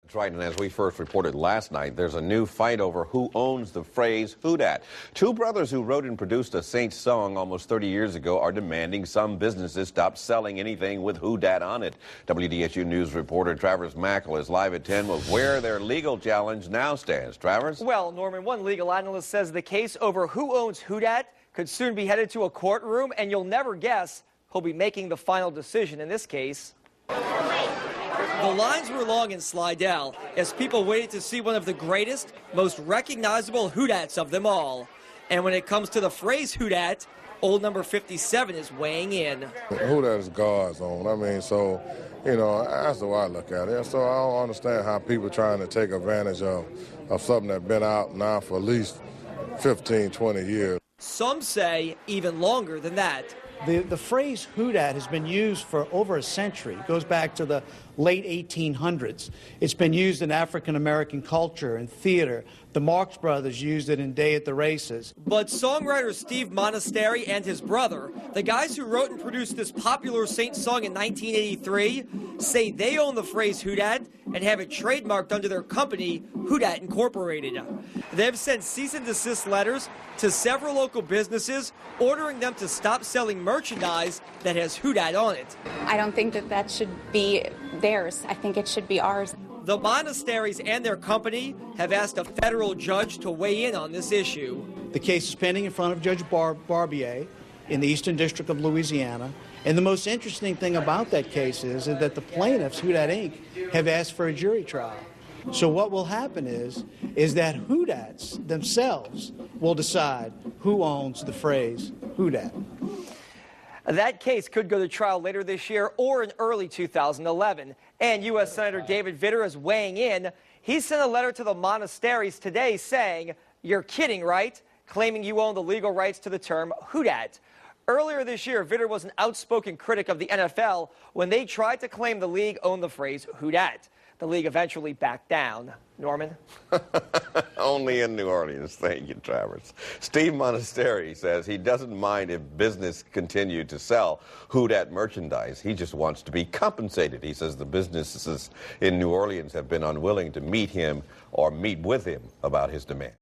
That's right, and as we first reported last night, there's a new fight over who owns the phrase "Who Dat." Two brothers who wrote and produced a Saints song almost 30 years ago are demanding some businesses stop selling anything with "Who Dat" on it. WDSU News reporter Travers Mackel is live at 10 with where their legal challenge now stands. Travers? Well, Norman, one legal analyst says the case over who owns Who Dat could soon be headed to a courtroom, and you'll never guess who'll be making the final decision in this case. The lines were long in Slidell as people waited to see one of the greatest, most recognizable Who Dats of them all. And when it comes to the phrase Who Dat, old number 57 is weighing in. Who Dat is God's own. I mean, so, you know, that's the way I look at it. So I don't understand how people trying to take advantage of something that's been out now for at least 15, 20 years. Some say even longer than that. The phrase "Who Dat" has been used for over a century. It goes back to the late 1800s. It's been used in African-American culture and theater. The Marx Brothers used it in Day at the Races. But songwriter Steve Monastery and his brother, the guys who wrote and produced this popular Saints song in 1983, say they own the phrase "Who Dat" and have it trademarked under their company, Who Dat Incorporated. They've sent cease and desist letters to several local businesses ordering them to stop selling merchandise that has Who Dat on it. I don't think that should be theirs. I think it should be ours. The monasteries and their company have asked a federal judge to weigh in on this issue. The case is pending in front of Judge Barbier in the Eastern District of Louisiana. And the most interesting thing about that case is that the plaintiffs, Who Dat Inc., have asked for a jury trial. So what will happen is that Who Dats themselves will decide who owns the phrase Who Dat. That case could go to trial later this year or in early 2011. And U.S. Senator David Vitter is weighing in. He sent a letter to the monasteries today saying, "You're kidding, right?" Claiming you own the legal rights to the term Who Dat. Earlier this year, Vitter was an outspoken critic of the NFL when they tried to claim the league owned the phrase Who Dat. The league eventually backed down. Norman? Only in New Orleans. Thank you, Travers. Steve Monastery says he doesn't mind if business continued to sell Who Dat merchandise. He just wants to be compensated. He says the businesses in New Orleans have been unwilling to meet him or meet with him about his demand.